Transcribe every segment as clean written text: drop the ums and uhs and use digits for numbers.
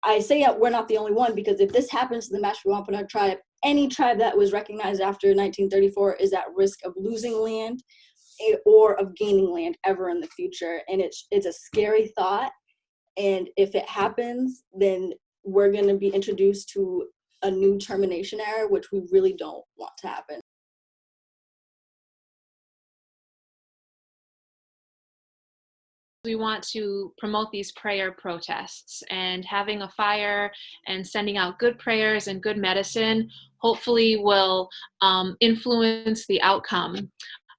I say that we're not the only one, because if this happens to the Mashpee Wampanoag tribe, any tribe that was recognized after 1934 is at risk of losing land or of gaining land ever in the future. And it's a scary thought. And if it happens, then we're going to be introduced to a new termination era, which we really don't want to happen. We want to promote these prayer protests, and having a fire and sending out good prayers and good medicine hopefully will influence the outcome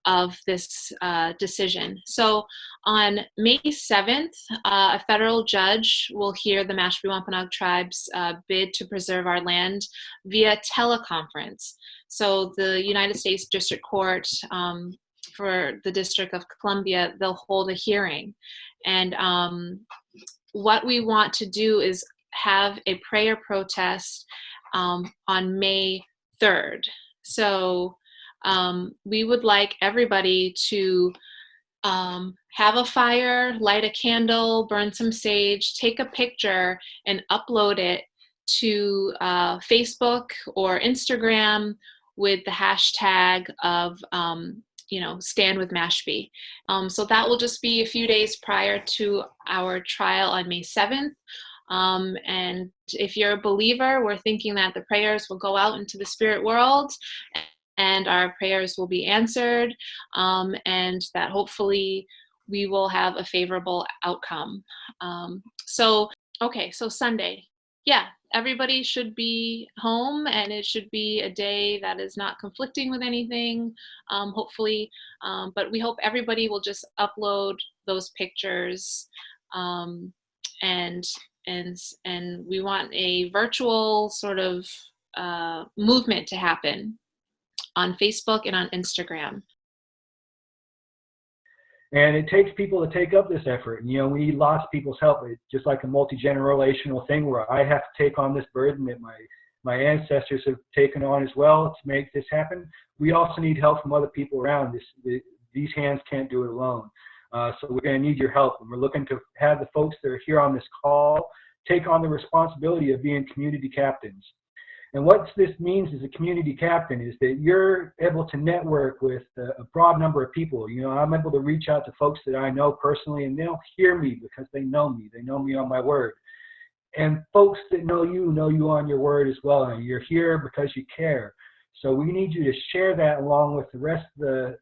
of this decision. So on May 7th, a federal judge will hear the Mashpee Wampanoag tribe's bid to preserve our land via teleconference. So the United States District Court for the District of Columbia, they'll hold a hearing. And what we want to do is have a prayer protest on May 3rd. So we would like everybody to have a fire, light a candle, burn some sage, take a picture and upload it to Facebook or Instagram with the hashtag of STANDWITHMASHPEE. So that will just be a few days prior to our trial on May 7th. And if you're a believer, we're thinking that the prayers will go out into the spirit world and our prayers will be answered, and that hopefully we will have a favorable outcome. So Sunday. Yeah, everybody should be home, and it should be a day that is not conflicting with anything, hopefully. But we hope everybody will just upload those pictures, and we want a virtual sort of movement to happen on Facebook and on Instagram. And it takes people to take up this effort. And, we need lots of people's help. It's just like a multi-generational thing where I have to take on this burden that my ancestors have taken on as well to make this happen. We also need help from other people around. These hands can't do it alone. So we're going to need your help. And we're looking to have the folks that are here on this call take on the responsibility of being community captains. And what this means as a community captain is that you're able to network with a broad number of people. I'm able to reach out to folks that I know personally, and they'll hear me because they know me. They know me on my word. And folks that know you on your word as well. And you're here because you care. So we need you to share that along with the rest of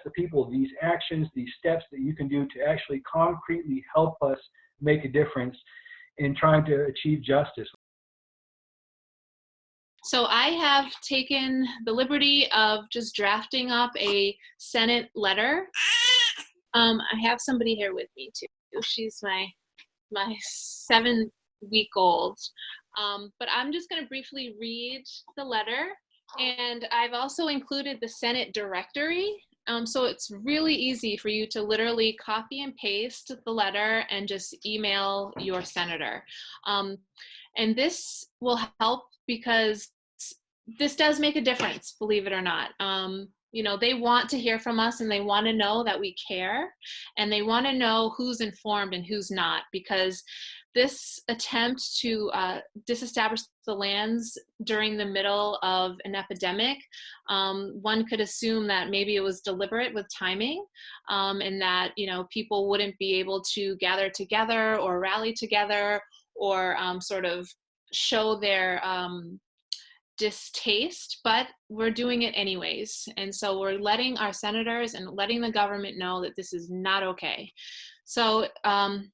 the people, these actions, these steps that you can do to actually concretely help us make a difference in trying to achieve justice. So I have taken the liberty of just drafting up a Senate letter. I have somebody here with me too. She's my 7-week-old. But I'm just going to briefly read the letter. And I've also included the Senate directory. So it's really easy for you to literally copy and paste the letter and just email your senator. And this will help because this does make a difference, believe it or not. They want to hear from us, and they want to know that we care, and they want to know who's informed and who's not, because this attempt to disestablish the lands during the middle of an epidemic, one could assume that maybe it was deliberate with timing, and that people wouldn't be able to gather together or rally together or sort of show their distaste, but we're doing it anyways. And so we're letting our senators and letting the government know that this is not okay. So, and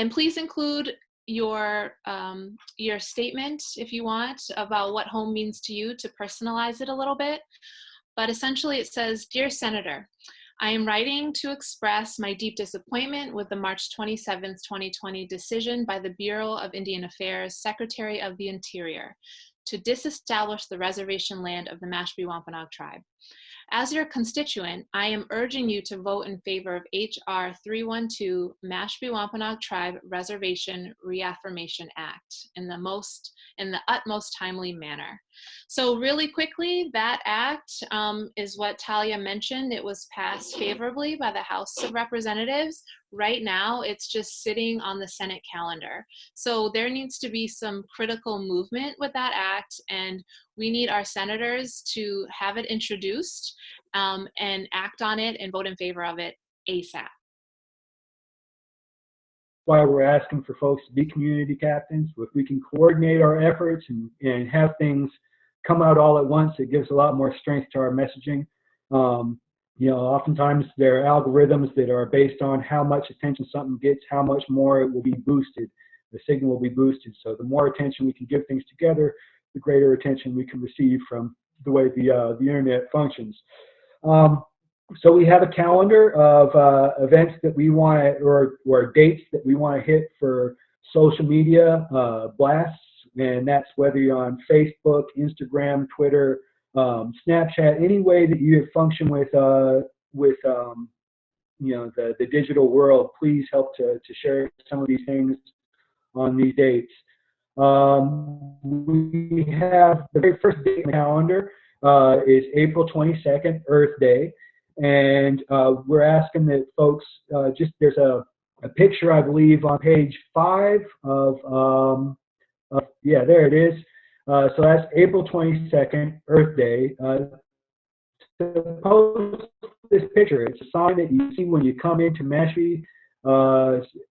please include your statement, if you want, about what home means to you, to personalize it a little bit. But essentially it says, "Dear Senator, I am writing to express my deep disappointment with the March 27th, 2020 decision by the Bureau of Indian Affairs, Secretary of the Interior, to disestablish the reservation land of the Mashpee Wampanoag tribe. As your constituent, I am urging you to vote in favor of H.R. 312, Mashpee Wampanoag Tribe Reservation Reaffirmation Act, in the utmost timely manner. So really quickly, that act is what Talia mentioned. It was passed favorably by the House of Representatives. Right now, it's just sitting on the Senate calendar. So there needs to be some critical movement with that act, and we need our senators to have it introduced and act on it and vote in favor of it ASAP. Why we're asking for folks to be community captains. If we can coordinate our efforts and have things come out all at once, it gives a lot more strength to our messaging. Oftentimes there are algorithms that are based on how much attention something gets, how much more it will be boosted. The signal will be boosted. So the more attention we can give things together, the greater attention we can receive from the way the internet functions. So we have a calendar of events that we want to, or dates that we want to hit for social media blasts, and that's whether you're on Facebook, Instagram, Twitter, Snapchat, any way that you function with the digital world. Please help to share some of these things on these dates. We have the very first date in the calendar is April 22nd, Earth Day. And we're asking that folks, there's a picture, I believe, on page 5 yeah, there it is. So that's April 22nd, Earth Day. To post this picture, it's a sign that you see when you come into Mashpee.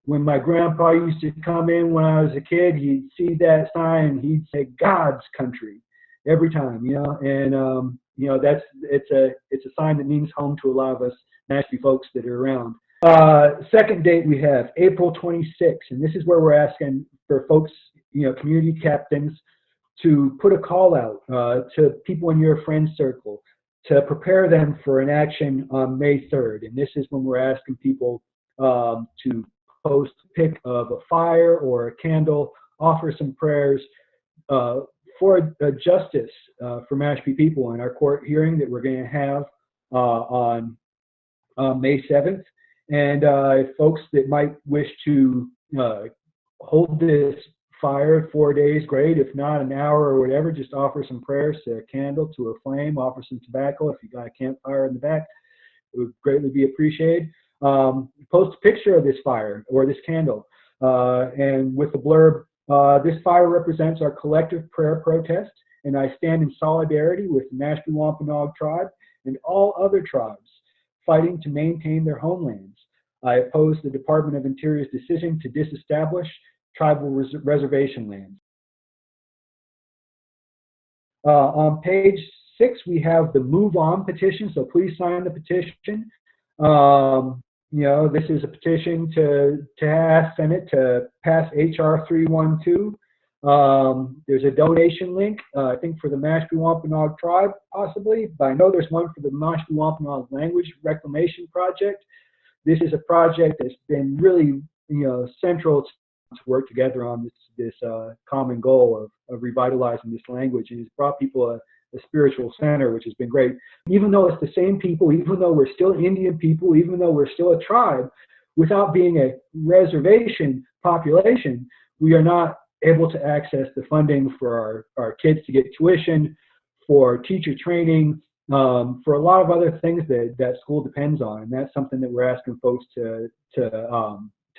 When my grandpa used to come in when I was a kid, he'd see that sign and he'd say God's country every time, and it's a sign that means home to a lot of us Mashpee folks that are around. Second date we have April 26th, and this is where we're asking for folks, community captains, to put a call out to people in your friend circle to prepare them for an action on May 3rd. And this is when we're asking people to post a pic of a fire or a candle, offer some prayers for justice for Mashpee people in our court hearing that we're going to have on May 7th. And folks that might wish to hold this fire 4 days, great. If not, an hour or whatever, just offer some prayers to a candle, to a flame, offer some tobacco. If you got a campfire in the back, it would greatly be appreciated. Post a picture of this fire or this candle and with the blurb, this fire represents our collective prayer protest, and I stand in solidarity with the Mashpee Wampanoag tribe and all other tribes fighting to maintain their homelands. I oppose the Department of Interior's decision to disestablish tribal reservation lands. On page 6, we have the Move On petition, so please sign the petition. This is a petition to ask Senate to pass H.R. 312. There's a donation link, I think, for the Mashpee Wampanoag tribe, possibly, but I know there's one for the Mashpee Wampanoag Language Reclamation Project. This is a project that's been really, central to work together on this common goal of revitalizing this language, and it's brought people a spiritual center, which has been great. Even though it's the same people, even though we're still Indian people, even though we're still a tribe, without being a reservation population, we are not able to access the funding for our kids to get tuition, for teacher training, for a lot of other things that school depends on. And that's something that we're asking folks to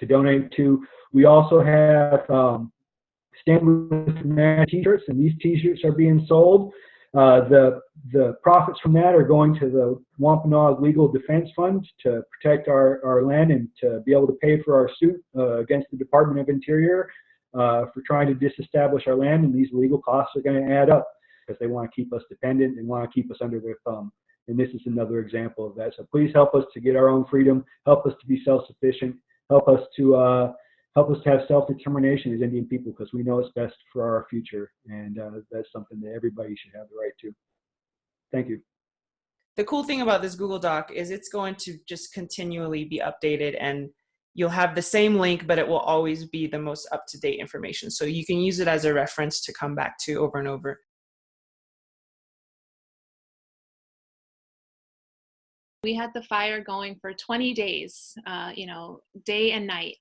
donate to. We also have Stand With Mash t-shirts, and these t-shirts are being sold. The profits from that are going to the Wampanoag Legal Defense Fund to protect our land and to be able to pay for our suit against the Department of Interior for trying to disestablish our land. And these legal costs are going to add up because they want to keep us dependent and want to keep us under their thumb. And this is another example of that. So please help us to get our own freedom, help us to be self-sufficient, help us to have self-determination as Indian people, because we know it's best for our future, and that's something that everybody should have the right to. Thank you. The cool thing about this Google Doc is it's going to just continually be updated, and you'll have the same link, but it will always be the most up-to-date information. So you can use it as a reference to come back to over and over. We had the fire going for 20 days, day and night.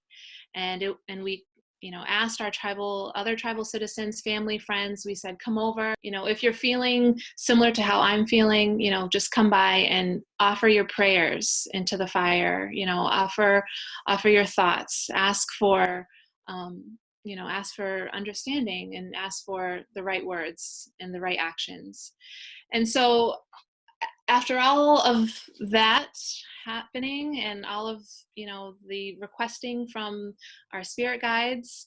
And we asked our other tribal citizens, family, friends. We said, come over, if you're feeling similar to how I'm feeling, just come by and offer your prayers into the fire, offer your thoughts, ask for understanding, and ask for the right words and the right actions. And so after all of that happening and all of the requesting from our spirit guides,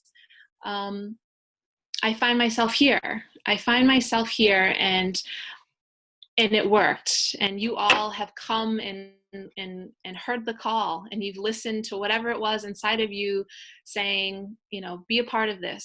I find myself here, and it worked. And you all have come and heard the call, and you've listened to whatever it was inside of you saying, be a part of this.